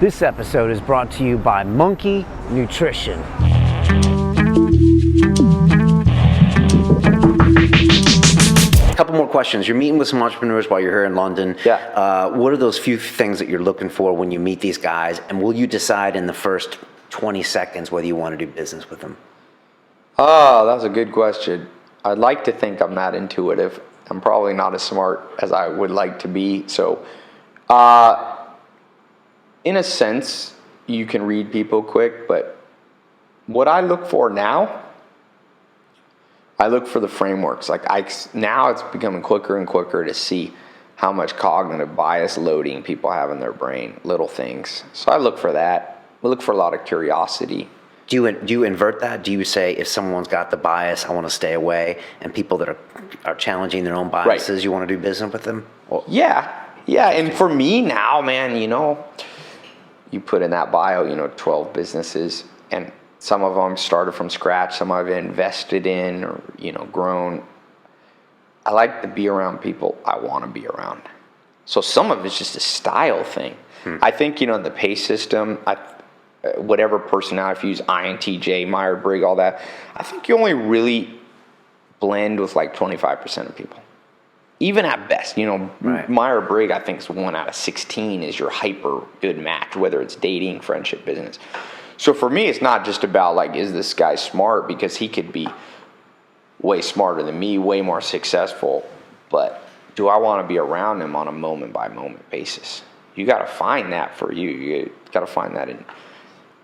This episode is brought to you by Monkey Nutrition. A couple more questions. You're meeting with some entrepreneurs while you're here in London. Yeah. What are those few things that you're looking for when you meet these guys? And will you decide in the first 20 seconds whether you want to do business with them? Oh, that's a good question. I'd like to think I'm that intuitive. I'm probably not as smart as I would like to be. So, in a sense, you can read people quick, but what I look for now, I look for the frameworks. Now it's becoming quicker and quicker to see how much cognitive bias loading people have in their brain, little things. So I look for that. I look for a lot of curiosity. Do you invert that? Do you say if someone's got the bias, I want to stay away, and people that are challenging their own biases, right, you want to do business with them? Well, yeah. And for me now, man, you put in that bio, 12 businesses, and some of them started from scratch, some I've invested in or, grown. I like to be around people I want to be around. So some of it's just a style thing. I think, the pay system, whatever personality, if you use INTJ, Myers-Briggs, all that, I think you only really blend with like 25% of people. Even at best, right. Myers-Briggs, I think, is 1 out of 16 is your hyper good match, whether it's dating, friendship, business. So for me, it's not just about is this guy smart, because he could be way smarter than me, way more successful, but do I want to be around him on a moment by moment basis? You got to find that for you. You got to find that in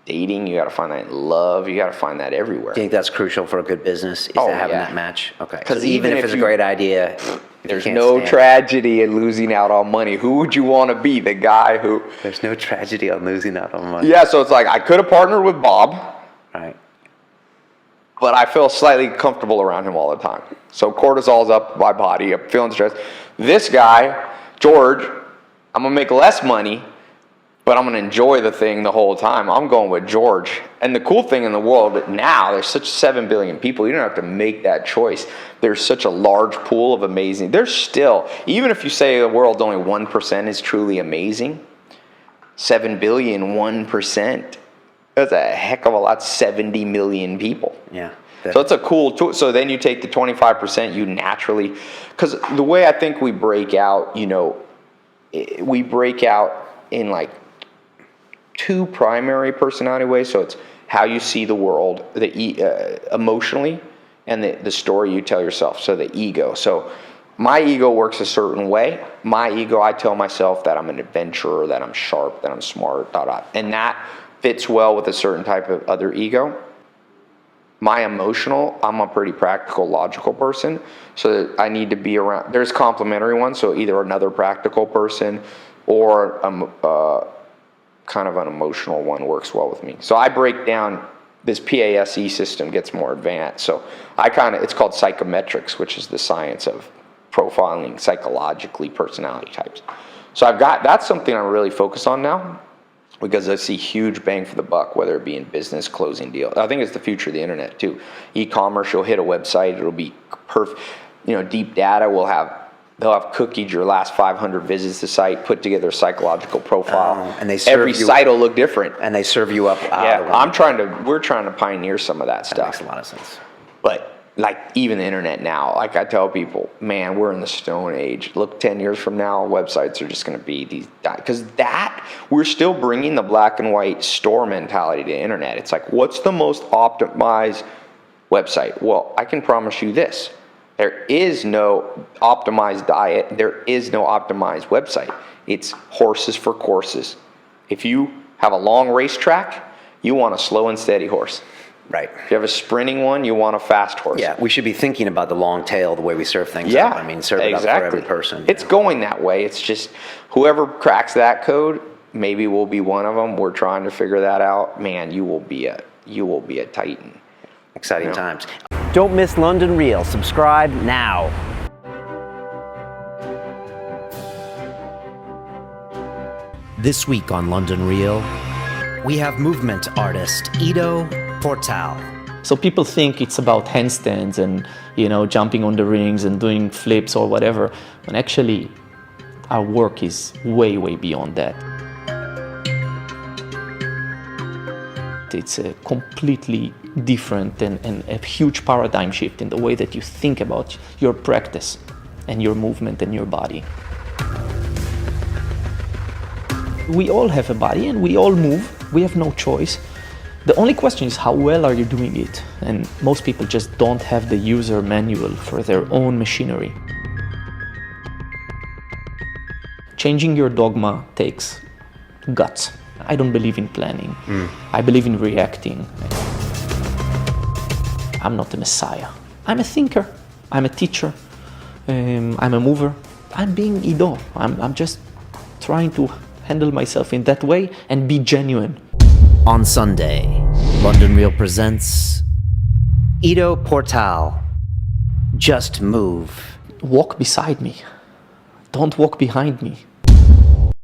dating, you got to find that in love, you got to find that everywhere. Do you think that's crucial for a good business, is having that match? Okay. Because even if it's a great idea, there's no tragedy in losing out on money. Who would you want to be? The guy who... There's no tragedy on losing out on money. Yeah, so it's I could have partnered with Bob. Right. But I feel slightly comfortable around him all the time. So cortisol's up my body, I'm feeling stressed. This guy, George, I'm going to make less money, but I'm going to enjoy the thing the whole time. I'm going with George. And the cool thing in the world now, there's such 7 billion people, you don't have to make that choice. There's such a large pool of amazing. There's still, even if you say the world's only 1% is truly amazing, 7 billion, 1%, that's a heck of a lot, 70 million people. Yeah. So it's a cool tool. So then you take the 25%, you naturally, because the way I think we break out, we break out in 2 primary personality ways. So it's how you see the world, emotionally, and the story you tell yourself. So the ego. So my ego works a certain way. My ego, I tell myself that I'm an adventurer, that I'm sharp, that I'm smart, and that fits well with a certain type of other ego. My emotional, I'm a pretty practical, logical person. So I need to be around, there's complementary ones. So either another practical person or kind of an emotional one works well with me. So I break down, this PASE system gets more advanced. So it's called psychometrics, which is the science of profiling psychologically personality types. So that's something I'm really focused on now, because I see huge bang for the buck, whether it be in business, closing deals. I think it's the future of the internet too. E-commerce, you'll hit a website, it'll be perfect. Deep data they'll have cookied your last 500 visits to the site, put together a psychological profile, and every site will look different. And they serve you up. We're trying to pioneer some of that stuff. Makes a lot of sense. But even the internet now, I tell people, man, we're in the Stone Age. Look, 10 years from now, websites are just going to be these, because we're still bringing the black and white store mentality to the internet. It's what's the most optimized website? Well, I can promise you this. There is no optimized diet. There is no optimized website. It's horses for courses. If you have a long racetrack, you want a slow and steady horse. Right. If you have a sprinting one, you want a fast horse. Yeah, we should be thinking about the long tail, the way we serve things up. Serve it up for every person. It's going that way. It's just whoever cracks that code, maybe we'll be one of them. We're trying to figure that out. Man, you will be a titan. Exciting times. Don't miss London Real. Subscribe now. This week on London Real, we have movement artist Ido Portal. So people think it's about handstands and, jumping on the rings and doing flips or whatever, when actually our work is way, way beyond that. It's a completely different and a huge paradigm shift in the way that you think about your practice and your movement and your body. We all have a body and we all move. We have no choice. The only question is how well are you doing it? And most people just don't have the user manual for their own machinery. Changing your dogma takes guts. I don't believe in planning. I believe in reacting. I'm not a messiah. I'm a thinker. I'm a teacher. I'm a mover. I'm being Ido. I'm just trying to handle myself in that way and be genuine. On Sunday, London Real presents Ido Portal. Just move. Walk beside me. Don't walk behind me.